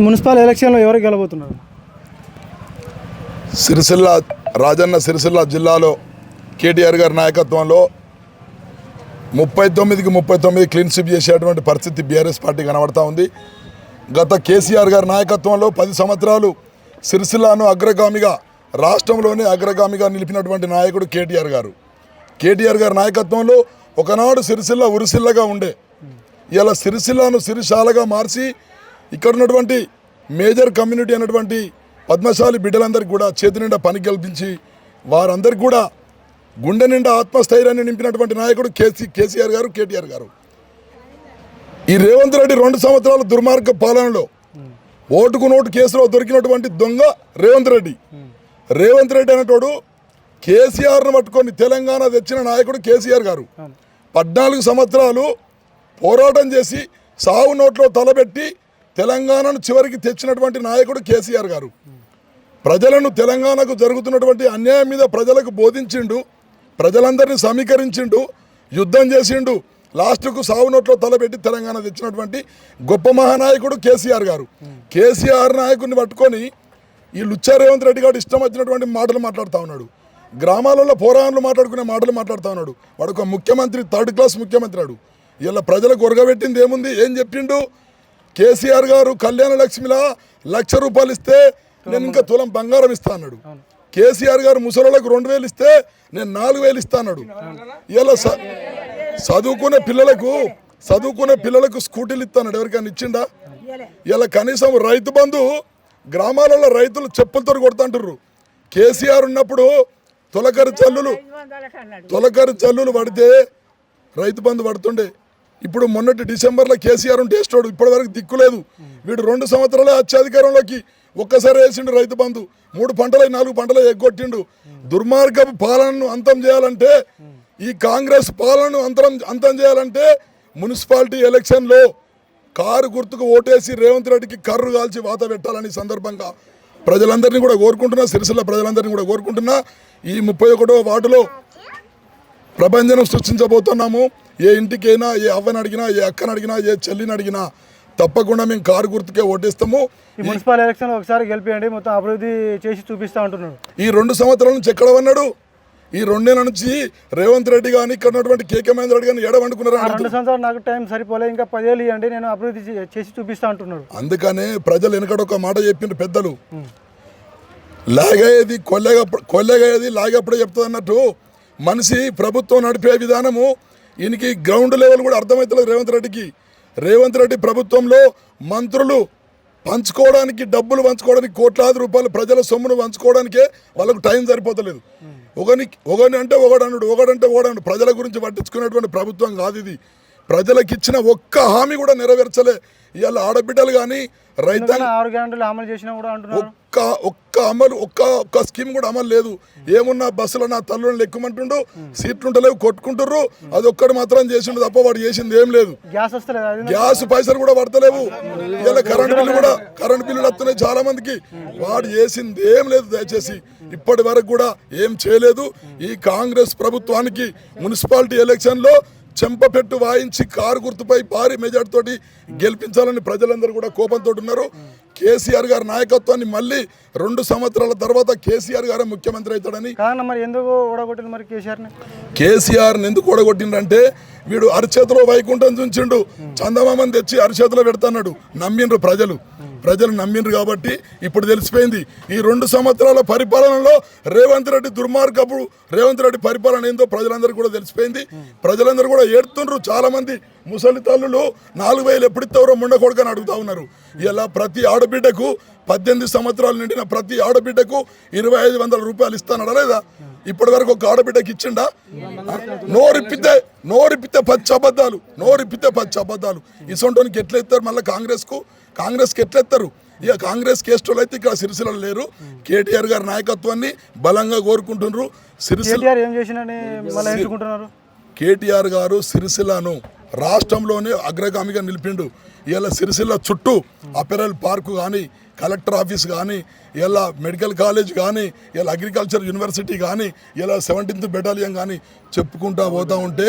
Municipal ఎలక్షన్లో ఎవరు గెలబోతున్నారు? సిరిసిల్ల రాజన్న సిరిసిల్ల జిల్లాలో కేటీఆర్ గారి నాయకత్వంలో 39కి 39 క్లీన్ స్వీప్ చేసేటువంటి పరిస్థితి బీఆర్ఎస్ పార్టీ కనబడతా ఉంది. గత కేసీఆర్ గారి నాయకత్వంలో 10 సంవత్సరాలు సిరిసిల్లను అగ్రగామిగా రాష్ట్రంలోనే అగ్రగామిగా నిలిపినటువంటి నాయకుడు కేటీఆర్ గారు. కేటీఆర్ గారి నాయకత్వంలో ఒకనాడు సిరిసిల్ల ఉరిసిల్లగా ఉండే, ఇలా సిరిసిల్లను సిరిశాలగా మార్చి ఇక్కడ ఉన్నటువంటి మేజర్ కమ్యూనిటీ అయినటువంటి పద్మశాలి బిడ్డలందరికీ కూడా చేతి నిండా పని కల్పించి వారందరికీ కూడా గుండె నిండా ఆత్మస్థైర్యాన్ని నింపినటువంటి నాయకుడు కేసీఆర్ గారు, కేటీఆర్ గారు. ఈ రేవంత్ రెడ్డి 2 సంవత్సరాల దుర్మార్గ పాలనలో ఓటుకు నోటు కేసులో దొరికినటువంటి దొంగ రేవంత్ రెడ్డి అనేటోడు కేసీఆర్ను పట్టుకొని తెలంగాణ తెచ్చిన నాయకుడు కేసీఆర్ గారు. 14 సంవత్సరాలు పోరాటం చేసి సావు నోట్లో తలబెట్టి తెలంగాణను చివరికి తెచ్చినటువంటి నాయకుడు కేసీఆర్ గారు. ప్రజలను తెలంగాణకు జరుగుతున్నటువంటి అన్యాయం మీద ప్రజలకు బోధించిండు, ప్రజలందరినీ సమీకరించిండు, యుద్ధం చేసిండు, లాస్ట్కు సావు నోట్లో తలబెట్టి తెలంగాణ తెచ్చినటువంటి గొప్ప మహానాయకుడు కేసీఆర్ గారు. కేసీఆర్ నాయకుడిని పట్టుకొని ఈ లుచ్చా రేవంత్ రెడ్డి గారు ఇష్టం వచ్చినటువంటి మాటలు మాట్లాడుతూ ఉన్నాడు. గ్రామాలలో పోరాణాలు మాట్లాడుకునే మాటలు మాట్లాడుతూ ఉన్నాడు. వాడు ఒక ముఖ్యమంత్రి, 3rd క్లాస్ ముఖ్యమంత్రి. వాడు ఇలా ప్రజలకు ఒరగబెట్టింది ఏముంది? ఏం చెప్పిండు? కేసీఆర్ గారు కళ్యాణ లక్ష్మిలా 1,00,000 రూపాయలు ఇస్తే నేను ఇంకా తులం బంగారం ఇస్తా అన్నాడు. కేసీఆర్ గారు ముసలోళ్ళకు 2,000 ఇస్తే నేను 4,000 ఇస్తా అన్నాడు. ఇలా చదువుకునే పిల్లలకు స్కూటీలు ఇస్తాడు. ఎవరికైనా ఇచ్చిండా? ఇలా కనీసం రైతు బంధు గ్రామాలలో రైతులు చెప్పులతో కొడుతుంటారు. కేసీఆర్ ఉన్నప్పుడు తొలకరి జల్లులు పడితే రైతు బంధు పడుతుండే. ఇప్పుడు మొన్నటి డిసెంబర్లో కేసీఆర్ టేస్టోడు ఇప్పటి వరకు దిక్కులేదు. వీడు 2 సంవత్సరాలే అత్యధికారంలోకి ఒక్కసారి వేసిండు రైతు బంధు. 3 పంటలు 4 పంటలు ఎగ్గొట్టిండు. దుర్మార్గపు పాలనను అంతం చేయాలంటే, ఈ కాంగ్రెస్ పాలనను అంతం చేయాలంటే మున్సిపాలిటీ ఎలక్షన్లో కారు గుర్తుకు ఓటేసి రేవంత్ రెడ్డికి కర్రు కాల్చి వాత పెట్టాలని సందర్భంగా ప్రజలందరినీ కూడా కోరుకుంటున్నా, సిరిసిల్ల ప్రజలందరినీ కూడా కోరుకుంటున్నా. ఈ 31వ వార్డులో ప్రభంజనం సృష్టించబోతున్నాము. ఏ ఇంటికైనా, ఏ అవ్వని అడిగినా, ఏ అక్కని అడిగినా, ఏ చెల్లిని అడిగినా తప్పకుండా మేము కారు గుర్తుకే ఓటేస్తాము. ఈ మున్సిపల్ ఎలక్షన్ ఒకసారి గెలిపియండి, మొత్తం అభివృద్ధి చేసి చూపిస్తా ఉంటున్నాడు. ఈ 2 సంవత్సరాల నుంచి ఎక్కడ ఉన్నాడు? ఈ 2 నెలల నుంచి రేవంత్ రెడ్డి కానీ ఇక్కడ ఉన్నటువంటి కేకే మహేందర్ రెడ్డి కానీ ఎడవండుకున్నారు. 2 సంవత్సరాలు నాకు టైం సరిపోలే, ఇంకా 10 ఏళ్ళు ఇవ్వండి, నేను అభివృద్ధి చేసి చూపిస్తా అంటున్నాడు. అందుకనే ప్రజలు వెనకడొక మాట చెప్పిన పెద్దలు, లాగేది కొల్లగయ్యేది లాగేప్పుడే చెప్తుంది అన్నట్టు. మనిషి ప్రభుత్వం నడిపే విధానము ఈయనకి గ్రౌండ్ లెవెల్ కూడా అర్థమవుతలేదు రేవంత్ రెడ్డికి. రేవంత్ రెడ్డి ప్రభుత్వంలో మంత్రులు పంచుకోవడానికి, డబ్బులు పంచుకోవడానికి, కోట్లాది రూపాయలు ప్రజల సొమ్మును పంచుకోవడానికే వాళ్ళకు టైం సరిపోతలేదు. ఒకడంటే ఒకడండు ప్రజల గురించి పట్టించుకునేటువంటి ప్రభుత్వం కాదు ఇది. ప్రజలకు ఇచ్చిన ఒక్క హామీ కూడా నెరవేర్చలే. ఇవాళ ఆడబిడ్డలు కానీ రైతాంగం ఒక్క స్కీమ్ కూడా అమలు లేదు. ఏమున్నా బస్సులో నా తల్లులను ఎక్కుమంటుండు, సీట్లుంటలేవు, కొట్టుకుంటుర్రు. అది ఒక్కటి మాత్రం చేసిండు తప్ప వాడు చేసింది ఏం లేదు. గ్యాస్ పైసలు కూడా పడతలేవు. ఇలా కరెంట్ బిల్లులు వస్తున్నాయి చాలా మందికి. వాడు చేసింది ఏం లేదు. దయచేసి ఇప్పటి వరకు కూడా ఏం చేయలేదు. ఈ కాంగ్రెస్ ప్రభుత్వానికి మున్సిపాలిటీ ఎలక్షన్లో చెంపపెట్టు వాయించి కారు గుర్తుపై భారీ మెజార్టీ తోటి గెలిపించాలని ప్రజలందరూ కూడా కోపంతో ఉన్నారు. కేసీఆర్ గారి నాయకత్వాన్ని మళ్ళీ 2 సంవత్సరాల తర్వాత కేసీఆర్ గారే ముఖ్యమంత్రి అవుతాడని. కేసీఆర్ని ఎందుకు ఓడగొట్టిండ్రంటే వీడు అరిచేతిలో వైకుంఠం చూంచిండు, చందమామని తెచ్చి అరిచేతిలో పెడతాడు. నమ్మిండ్రు ప్రజలు నమ్మిండ్రు కాబట్టి ఇప్పుడు తెలిసిపోయింది. ఈ 2 సంవత్సరాల పరిపాలనలో రేవంత్ రెడ్డి పరిపాలన ఏందో ప్రజలందరూ కూడా తెలిసిపోయింది. ప్రజలందరూ కూడా ఏడుతుండ్రు. చాలా మంది ముసలి తల్లులు 4,000 ఎప్పుడు ఇస్తారో ముండ కొడుకని అడుగుతా ఉన్నారు. ఇలా ప్రతి ఆడబిడ్డకు 18 సంవత్సరాలు నిండిన ప్రతి ఆడబిడ్డకు 2,500 రూపాయలు ఇస్తానడా లేదా? ఇప్పటి వరకు ఒక ఆడబిడ్డకి ఇచ్చిండా? నోరిప్పితే పచ్చి అబద్ధాలు. ఇసొంటోనికి ఎట్లా ఇస్తారు? మళ్ళీ కాంగ్రెస్కి ఎట్లా ఇస్తారు? ఇక కాంగ్రెస్ కేస్టోళ్ళు అయితే ఇక్కడ సిరిసిల్ల లేరు. కేటీఆర్ గారి నాయకత్వాన్ని బలంగా కోరుకుంటున్నారు. కేటీఆర్ గారు సిరిసిల్లను రాష్ట్రంలోనే అగ్రగామిగా నిలిపిండు. ఇలా సిరిసిల్ల చుట్టూ అపెరల్ పార్కు కానీ, కలెక్టర్ ఆఫీస్ కానీ, ఇలా మెడికల్ కాలేజ్ కానీ, ఇలా అగ్రికల్చర్ యూనివర్సిటీ కానీ, ఇలా 17th బెటాలియన్ కానీ చెప్పుకుంటా పోతా ఉంటే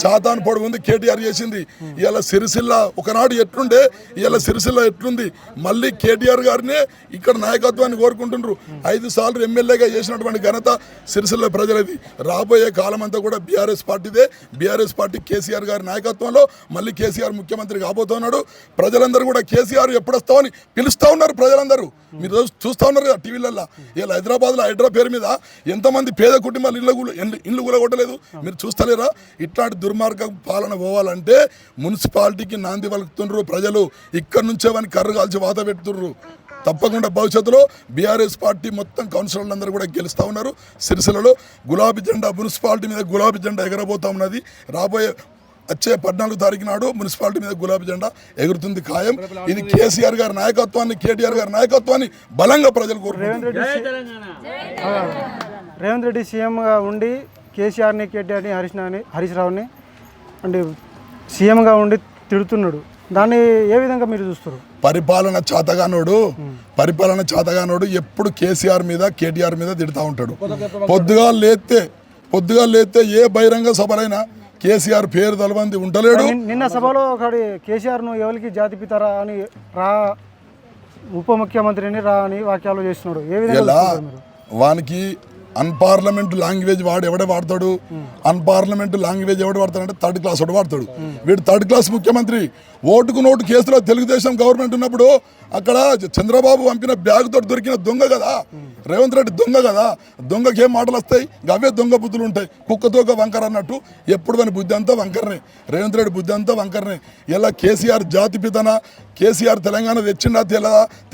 చాతాను పొడుగు ఉంది కేటీఆర్ చేసింది. ఇలా సిరిసిల్ల ఒకనాడు ఎట్లుండే, ఇలా సిరిసిల్ల ఎట్లుంది. మళ్ళీ కేటీఆర్ గారినే ఇక్కడ నాయకత్వాన్ని కోరుకుంటున్నారు. 5 సార్లు ఎమ్మెల్యేగా చేసినటువంటి ఘనత సిరిసిల్ల ప్రజలది. రాబోయే కాలం అంతా కూడా బీఆర్ఎస్ పార్టీదే. బీఆర్ఎస్ పార్టీ కేసీఆర్ గారి నాయకత్వంలో మళ్ళీ కేసీఆర్ ముఖ్యమంత్రి కాబోతున్నాడు. ప్రజలందరూ కూడా కేసీఆర్ ఎప్పుడు వస్తామని పిలుస్తూ ఉన్నారు. ప్రజలందరూ మీరు చూస్తూ ఉన్నారు కదా టీవీలలో. ఇలా హైదరాబాద్లో హైడ్రా పేరు మీద ఎంతమంది పేద కుటుంబాలు ఇల్లు కూడా కొట్టలేదు, మీరు చూస్తలేరా? ఇట్లాంటి దుర్మార్గ పాలన పోవాలంటే మున్సిపాలిటీకి నాంది పలుకుతున్నారు ప్రజలు. ఇక్కడ నుంచే వాని కర్రు కాల్చి వాత పెడుతున్నారు. తప్పకుండా భవిష్యత్తులో బీఆర్ఎస్ పార్టీ మొత్తం కౌన్సిలర్లందరూ కూడా గెలుస్తూ ఉన్నారు. సిరిసిల్లలో గులాబీ జెండా, మున్సిపాలిటీ మీద గులాబీ జెండా ఎగరబోతా ఉన్నది. రాబోయే వచ్చే 14 తారీఖు నాడు మున్సిపాలిటీ మీద గులాబీ జెండా ఎగురుతుంది ఖాయం. ఇది కేసీఆర్ గారి నాయకత్వాన్ని, కేటీఆర్ గారి నాయకత్వాన్ని బలంగా ప్రజలు కోరుకుంటున్నారు. రేవంత్ రెడ్డి సీఎంగా ఉండి కేసీఆర్ని, కేటీఆర్ని, హరీష్ రావుని అంటే సీఎంగా ఉండి తిడుతున్నాడు. దాన్ని ఏ విధంగా మీరు చూస్తారు? పరిపాలన చాతగానోడు ఎప్పుడు కేసీఆర్ మీద, కేటీఆర్ మీద తిడుతూ ఉంటాడు. పొద్దుగా లేస్తే ఏ బహిరంగ సభలైనా కేసీఆర్ పేరు తలబంది ఉండలేడు. నిన్న సభలో ఒకటి కేసీఆర్ను ఎవరికి జాతిపితారా అని ఉప ముఖ్యమంత్రిని రా అని వాక్యాలు చేస్తున్నాడు. ఏ విధంగా వానికి అన్పార్లమెంట్ లాంగ్వేజ్ ఎవడే వాడతాడు? అన్పార్లమెంట్ లాంగ్వేజ్ ఎవడు వాడతాడంటే 3rd క్లాస్ వాడు వాడతాడు. వీడు 3rd క్లాస్ ముఖ్యమంత్రి. ఓటుకు నోటు కేసులో తెలుగుదేశం గవర్నమెంట్ ఉన్నప్పుడు అక్కడ చంద్రబాబు పంపిన బ్యాగ్ తోటి దొరికిన దొంగ కదా రేవంత్ రెడ్డి. దొంగ కదా, దొంగకి ఏం మాటలు వస్తాయి? అవే దొంగ బుద్ధులు ఉంటాయి. కుక్కతోక వంకర అన్నట్టు ఎప్పుడు మన బుద్ధి అంతా వంకరనే. రేవంత్ రెడ్డి బుద్ధి అంతా వంకరనే. ఇలా కేసీఆర్ జాతి పితన, కేసీఆర్ తెలంగాణ తెచ్చిండా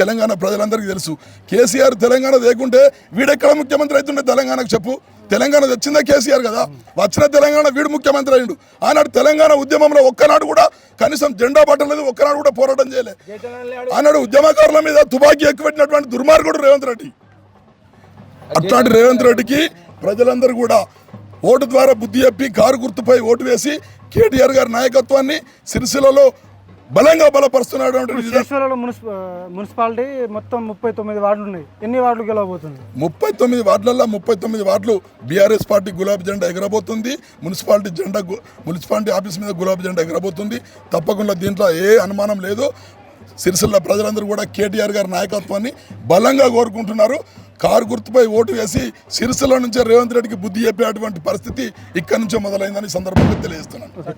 తెలంగాణ ప్రజలందరికీ తెలుసు. కేసీఆర్ తెలంగాణ లేకుంటే వీడెక్కడ ముఖ్యమంత్రి అవుతుండే తెలంగాణకు చెప్పు? తెలంగాణ తెచ్చిందే కేసీఆర్ కదా. వచ్చిన తెలంగాణ వీడు ముఖ్యమంత్రి అయ్యిండు. ఆనాడు తెలంగాణ ఉద్యమంలో ఒక్కనాడు కూడా కనీసం జెండా పట్టలేదు, ఒక్కనాడు కూడా పోరాటం చేయలే. ఆనాడు ఉద్యమకారుల మీద తుపాకీ ఎక్కుపెట్టినటువంటి దుర్మార్గుడు రేవంత్ రెడ్డి. అట్లాంటి రేవంత్ రెడ్డికి ప్రజలందరూ కూడా ఓటు ద్వారా బుద్ధి చెప్పి కారు గుర్తుపై ఓటు వేసి కేటీఆర్ గారి నాయకత్వాన్ని సిరిసిల్లలో బలంగా బలపరుస్తున్నాడు. మున్సిపాలిటీ మొత్తం 39 వార్డులు ఉన్నాయి. ఎన్ని వార్డులు గెలవబోతుంది? 39 వార్డులలో 39 వార్డులు బీఆర్ఎస్ పార్టీ గులాబీ జెండా ఎగరబోతుంది. మున్సిపాలిటీ ఆఫీస్ మీద గులాబీ జెండా ఎగరబోతుంది. తప్పకుండా దీంట్లో ఏ అనుమానం లేదు. సిరిసిల్ల ప్రజలందరూ కూడా కేటీఆర్ గారి నాయకత్వాన్ని బలంగా కోరుకుంటున్నారు. కారు గుర్తుపై ఓటు వేసి సిరిసిల్ల నుంచే రేవంత్ రెడ్డికి బుద్ధి చెప్పేటువంటి పరిస్థితి ఇక్కడి నుంచే మొదలైందని సందర్భంగా తెలియజేస్తున్నాను.